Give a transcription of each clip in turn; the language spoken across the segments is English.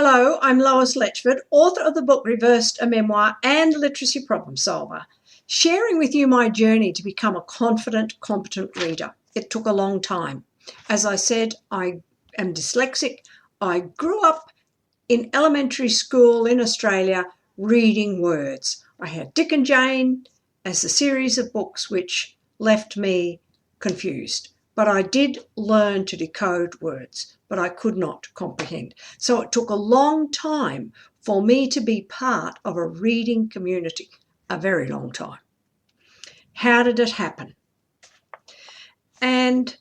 Hello, I'm Lois Letchford, author of the book Reversed, a Memoir and Literacy Problem Solver, sharing with you my journey to become a confident, competent reader. It took a long time. As I said, I am dyslexic. I grew up in elementary school in Australia reading words. I had Dick and Jane as a series of books which left me confused. But I did learn to decode words, but I could not comprehend. So it took a long time for me to be part of a reading community, a very long time. How did it happen? And,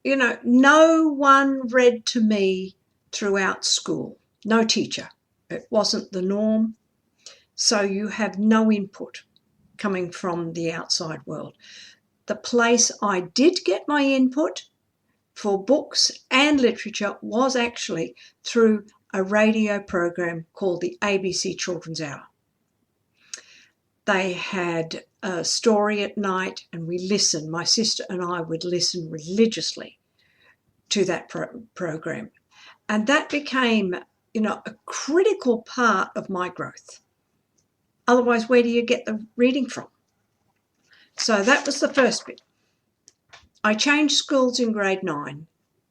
no one read to me throughout school, no teacher. It wasn't the norm. So you have no input coming from the outside world. The place I did get my input for books and literature was actually through a radio program called the ABC Children's Hour. They had a story at night and we listened. My sister and I would listen religiously to that program. And that became, a critical part of my growth. Otherwise, where do you get the reading from? So that was the first bit. I changed schools in grade 9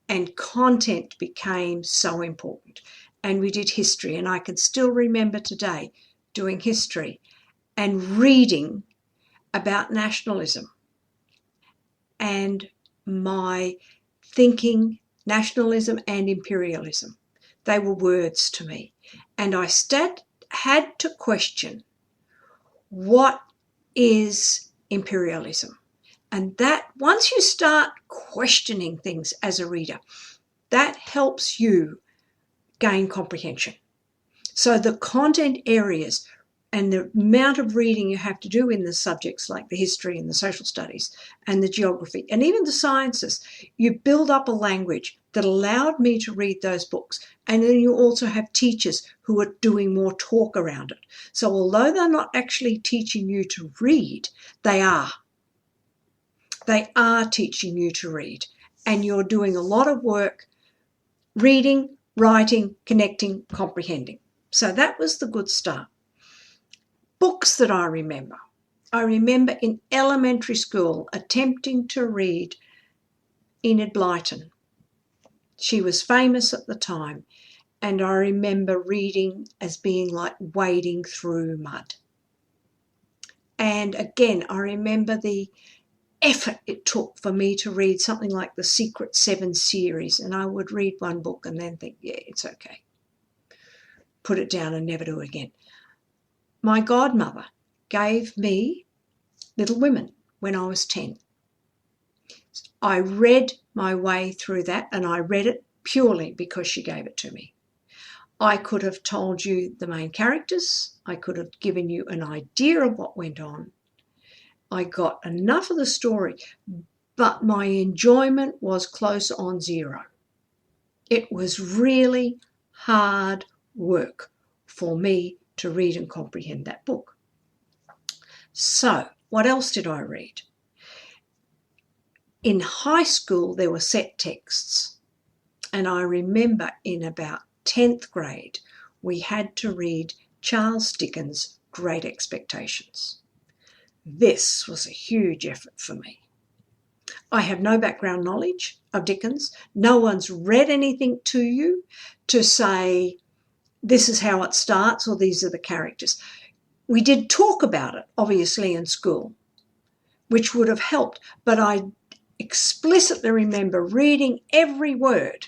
and content became so important. And we did history, and I can still remember today doing history and reading about nationalism and my thinking nationalism and imperialism. They were words to me. And I had to question, what is imperialism? And that, once you start questioning things as a reader, that helps you gain comprehension. So the content areas and the amount of reading you have to do in the subjects like the history and the social studies and the geography and even the sciences, you build up a language that allowed me to read those books. And then you also have teachers who are doing more talk around it. So although they're not actually teaching you to read, they are. They are teaching you to read. And you're doing a lot of work reading, writing, connecting, comprehending. So that was the good start. Books that I remember. I remember in elementary school attempting to read Enid Blyton. She was famous at the time, and I remember reading as being like wading through mud. And again, I remember the effort it took for me to read something like the Secret 7 series, and I would read one book and then think, yeah, it's okay. Put it down and never do it again. My godmother gave me Little Women when I was 10. I read my way through that, and I read it purely because she gave it to me. I could have told you the main characters. I could have given you an idea of what went on. I got enough of the story, but my enjoyment was close on zero. It was really hard work for me to read and comprehend that book. So, what else did I read? In high school, there were set texts, and I remember in about 10th grade, we had to read Charles Dickens' Great Expectations. This was a huge effort for me. I have no background knowledge of Dickens. No one's read anything to you to say, this is how it starts, or these are the characters. We did talk about it, obviously, in school, which would have helped, but I explicitly remember reading every word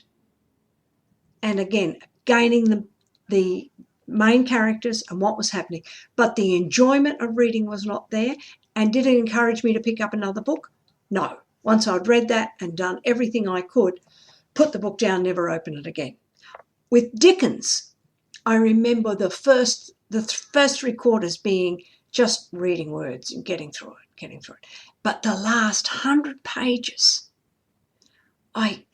and again, gaining the main characters and what was happening. But the enjoyment of reading was not there. And did it encourage me to pick up another book? No. Once I'd read that and done everything I could, put the book down, never open it again. With Dickens, I remember the first 3 quarters being just reading words and getting through it. But the last 100 pages, I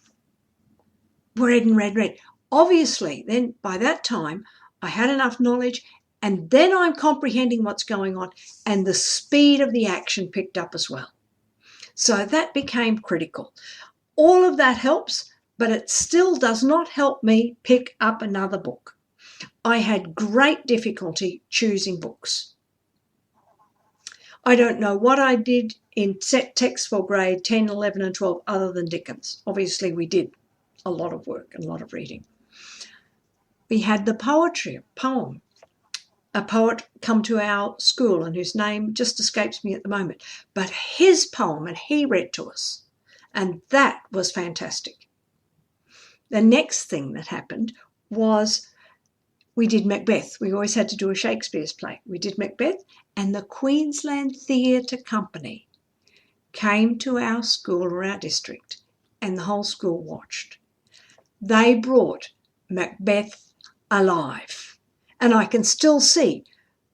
read. Obviously, then by that time, I had enough knowledge, and then I'm comprehending what's going on, and the speed of the action picked up as well. So that became critical. All of that helps, but it still does not help me pick up another book. I had great difficulty choosing books. I don't know what I did in set text for grade 10, 11 and 12 other than Dickens. Obviously, we did a lot of work and a lot of reading. We had the poem. A poet come to our school and whose name just escapes me at the moment. But his poem, and he read to us. And that was fantastic. The next thing that happened was we did Macbeth. We always had to do a Shakespeare's play. We did Macbeth, and the Queensland Theatre Company came to our school or our district, and the whole school watched. They brought Macbeth alive. And I can still see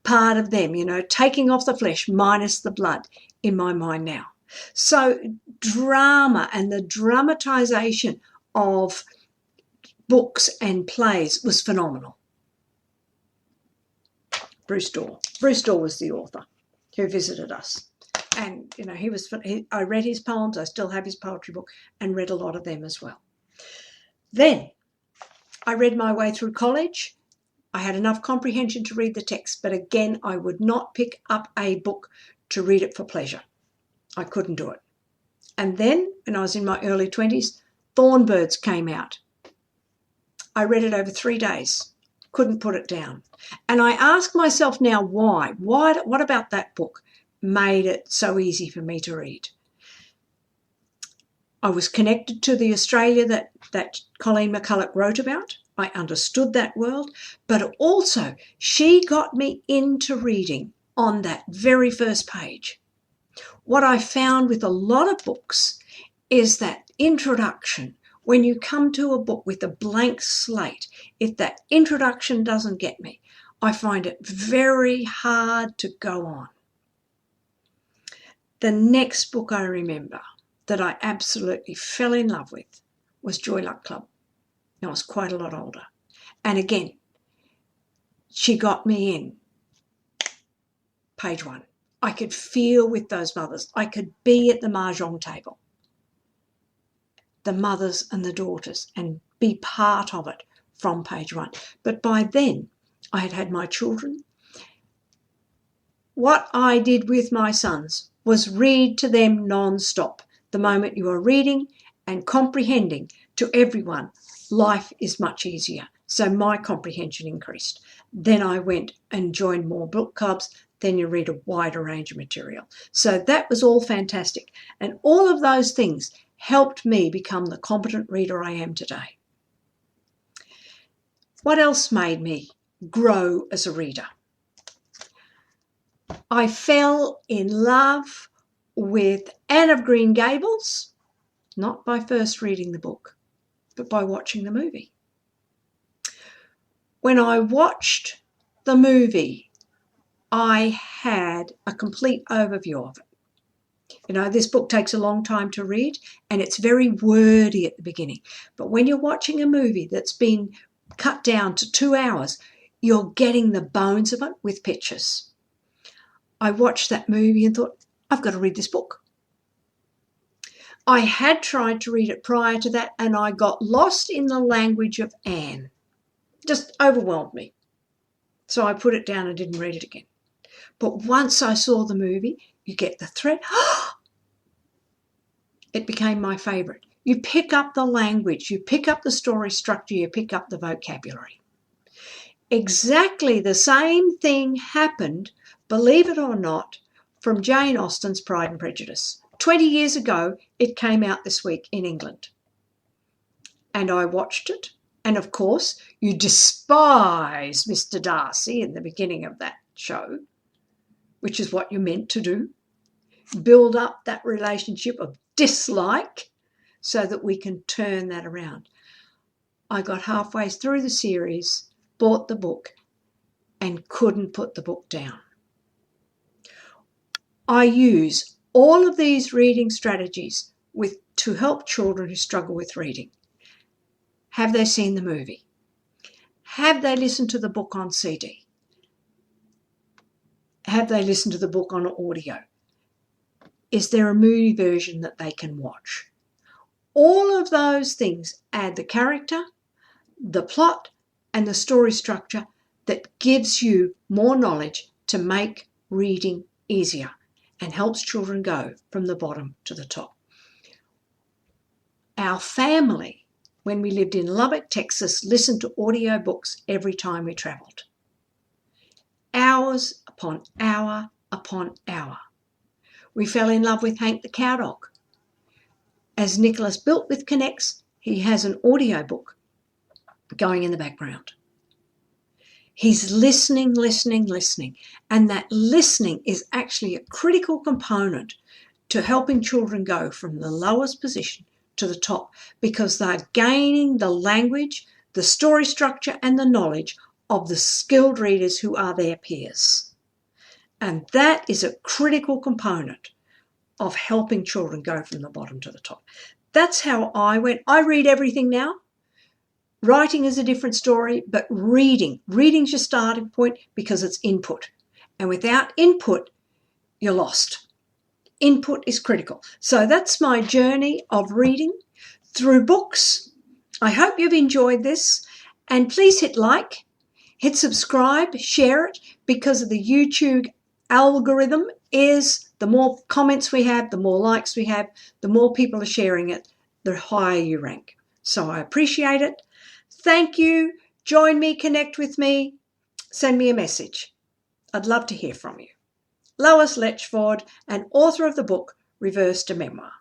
part of them, taking off the flesh minus the blood in my mind now. So drama and the dramatisation of books and plays was phenomenal. Bruce Dorr. Bruce Dorr was the author who visited us. And, I read his poems. I still have his poetry book and read a lot of them as well. Then I read my way through college. I had enough comprehension to read the text, but again, I would not pick up a book to read it for pleasure. I couldn't do it. And then, when I was in my early 20s, Thorn came out. I read it over 3 days, couldn't put it down. And I ask myself now why. What about that book made it so easy for me to read? I was connected to the Australia that Colleen McCulloch wrote about. I understood that world, but also she got me into reading on that very first page. What I found with a lot of books is that introduction. When you come to a book with a blank slate, if that introduction doesn't get me, I find it very hard to go on. The next book I remember that I absolutely fell in love with was Joy Luck Club. I was quite a lot older. And again, she got me in. Page 1. I could feel with those mothers. I could be at the mahjong table. The mothers and the daughters, and be part of it from page 1. But by then, I had had my children. What I did with my sons was read to them non-stop. The moment you are reading and comprehending to everyone, life is much easier. So my comprehension increased. Then I went and joined more book clubs. Then you read a wider range of material. So that was all fantastic. And all of those things helped me become the competent reader I am today. What else made me grow as a reader? I fell in love with Anne of Green Gables, not by first reading the book, but by watching the movie. When I watched the movie, I had a complete overview of it. This book takes a long time to read and it's very wordy at the beginning. But when you're watching a movie that's been cut down to 2 hours, you're getting the bones of it with pictures. I watched that movie and thought, I've got to read this book. I had tried to read it prior to that and I got lost in the language of Anne. Just overwhelmed me. So I put it down and didn't read it again. But once I saw the movie, you get the thread. It became my favourite. You pick up the language, you pick up the story structure, you pick up the vocabulary. Exactly the same thing happened, believe it or not, from Jane Austen's Pride and Prejudice. 20 years ago, it came out this week in England. And I watched it. And of course, you despise Mr. Darcy in the beginning of that show, which is what you're meant to do. Build up that relationship of dislike so that we can turn that around. I got halfway through the series, bought the book, and couldn't put the book down. I use all of these reading strategies to help children who struggle with reading. Have they seen the movie? Have they listened to the book on CD? Have they listened to the book on audio? Is there a movie version that they can watch? All of those things add the character, the plot, and the story structure that gives you more knowledge to make reading easier and helps children go from the bottom to the top. Our family, when we lived in Lubbock, Texas, listened to audiobooks every time we travelled. Hours upon hour upon hour. We fell in love with Hank the Cowdog. As Nicholas Built With connects, he has an audiobook going in the background. He's listening, and that listening is actually a critical component to helping children go from the lowest position to the top, because they're gaining the language, the story structure, and the knowledge of the skilled readers who are their peers. And that is a critical component of helping children go from the bottom to the top. That's how I went. I read everything now. Writing is a different story, but reading's your starting point because it's input. And without input, you're lost. Input is critical. So that's my journey of reading through books. I hope you've enjoyed this, and please hit like, hit subscribe, share it, because of the YouTube algorithm is the more comments we have, the more likes we have, the more people are sharing it, the higher you rank. So I appreciate it. Thank you. Join me, connect with me, send me a message. I'd love to hear from you. Lois Letchford, and author of the book Reverse to Memoir.